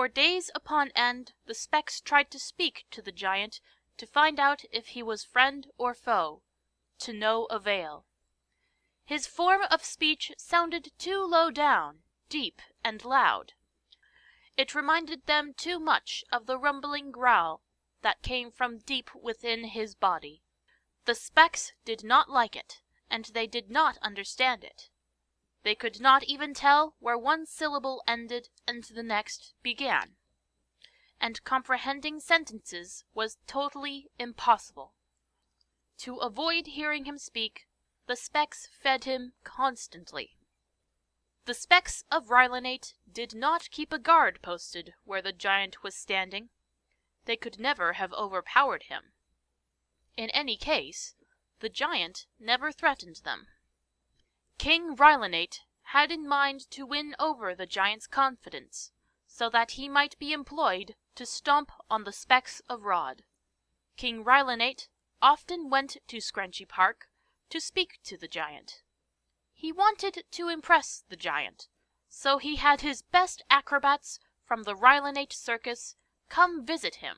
For days upon end the specks tried to speak to the giant to find out if he was friend or foe, to no avail. His form of speech sounded too low down, deep and loud. It reminded them too much of the rumbling growl that came from deep within his body. The specks did not like it, and they did not understand it. They could not even tell where one syllable ended and the next began. And comprehending sentences was totally impossible. To avoid hearing him speak, the specks fed him constantly. The specks of Rhylinate did not keep a guard posted where the giant was standing. They could never have overpowered him. In any case, the giant never threatened them. King Rhylinate had in mind to win over the giant's confidence, so that he might be employed to stomp on the specks of Rod. King Rhylinate often went to Scrunchy Park to speak to the giant. He wanted to impress the giant, so he had his best acrobats from the Rhylinate Circus come visit him.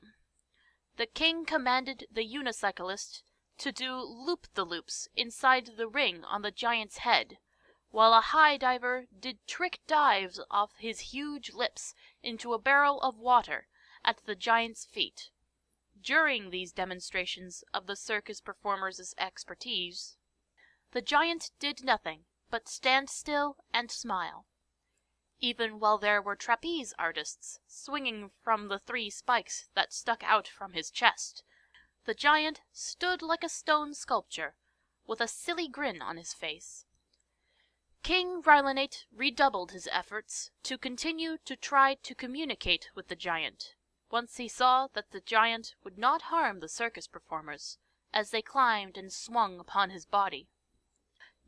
The king commanded the unicyclist to do loop-the-loops inside the ring on the giant's head, while a high diver did trick dives off his huge lips into a barrel of water at the giant's feet. During these demonstrations of the circus performers' expertise, the giant did nothing but stand still and smile. Even while there were trapeze artists swinging from the 3 spikes that stuck out from his chest, the giant stood like a stone sculpture, with a silly grin on his face. King Rhylinate redoubled his efforts to continue to try to communicate with the giant, once he saw that the giant would not harm the circus performers as they climbed and swung upon his body.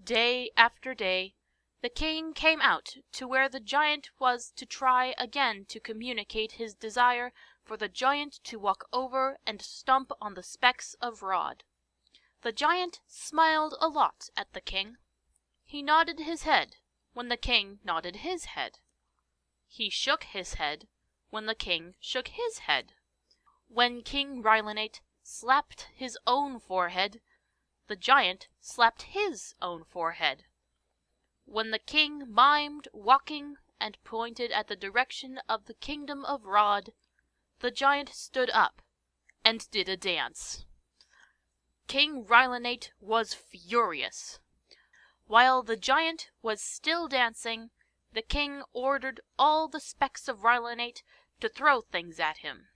Day after day, the king came out to where the giant was to try again to communicate his desire for the giant to walk over and stomp on the specks of Rod. The giant smiled a lot at the king. He nodded his head when the king nodded his head. He shook his head when the king shook his head. When King Rhylinate slapped his own forehead, the giant slapped his own forehead. When the king mimed walking and pointed at the direction of the kingdom of Rod, the giant stood up and did a dance. King Rhylinate was furious. While the giant was still dancing, the king ordered all the specks of Rhylinate to throw things at him.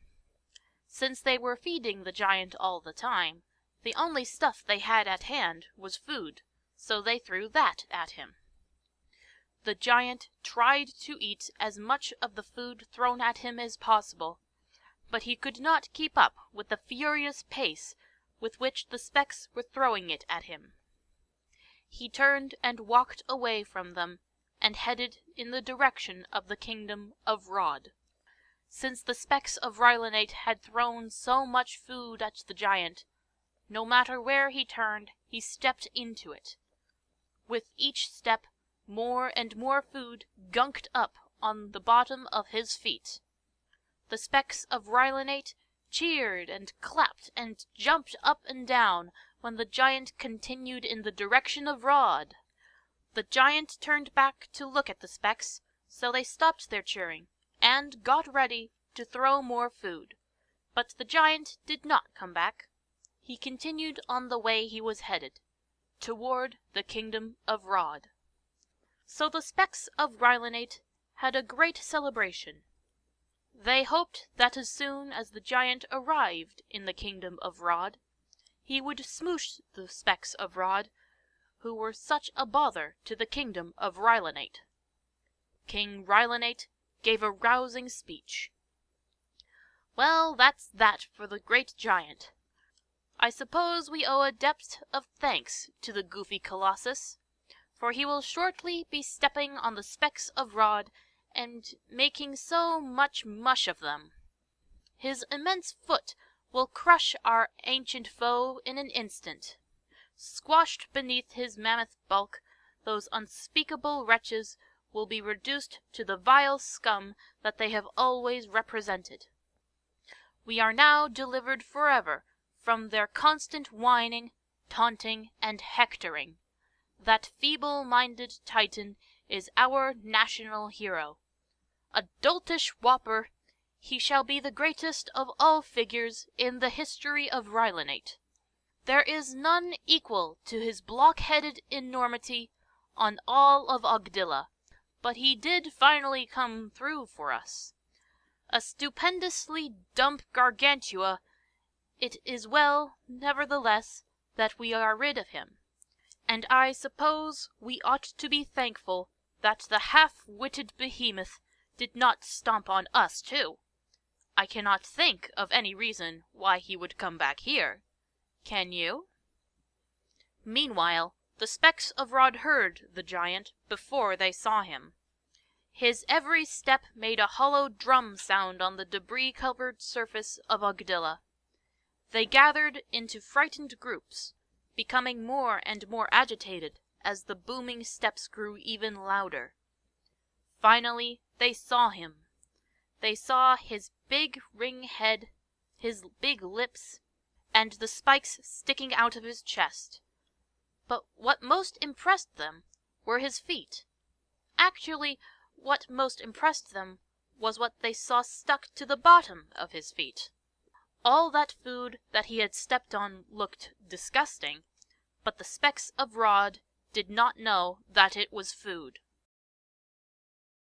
Since they were feeding the giant all the time, the only stuff they had at hand was food, so they threw that at him. The giant tried to eat as much of the food thrown at him as possible, but he could not keep up with the furious pace with which the specks were throwing it at him. He turned and walked away from them, and headed in the direction of the kingdom of Rod. Since the specks of Rhylinate had thrown so much food at the giant, no matter where he turned, he stepped into it. With each step, more and more food gunked up on the bottom of his feet. The specks of Rhylinate cheered and clapped and jumped up and down when the giant continued in the direction of Rod. The giant turned back to look at the specks, so they stopped their cheering and got ready to throw more food. But the giant did not come back. He continued on the way he was headed, toward the kingdom of Rod. So the specks of Rhylinate had a great celebration. They hoped that as soon as the giant arrived in the kingdom of Rod, he would smoosh the specks of Rod, who were such a bother to the kingdom of Rhylinate. King Rhylinate gave a rousing speech. "Well, that's that for the great giant. I suppose we owe a debt of thanks to the goofy colossus, for he will shortly be stepping on the specks of Rod and making so much mush of them. His immense foot will crush our ancient foe in an instant. Squashed beneath his mammoth bulk, those unspeakable wretches will be reduced to the vile scum that they have always represented. We are now delivered forever from their constant whining, taunting, and hectoring. That feeble-minded Titan is our national hero. A doltish whopper, he shall be the greatest of all figures in the history of Rylanate. There is none equal to his block-headed enormity on all of Ogdilla, but he did finally come through for us. A stupendously dump gargantua, it is well, nevertheless, that we are rid of him. And I suppose we ought to be thankful that the half-witted behemoth did not stomp on us too. I cannot think of any reason why he would come back here. Can you? Meanwhile, the specks of Rod heard the giant before they saw him. His every step made a hollow drum sound on the debris-covered surface of Ogdilla. They gathered into frightened groups, becoming more and more agitated as the booming steps grew even louder. Finally, they saw him. They saw his big ring head, his big lips, and the spikes sticking out of his chest. But what most impressed them were his feet. Actually, what most impressed them was what they saw stuck to the bottom of his feet. All that food that he had stepped on looked disgusting, but the specks of Rod did not know that it was food.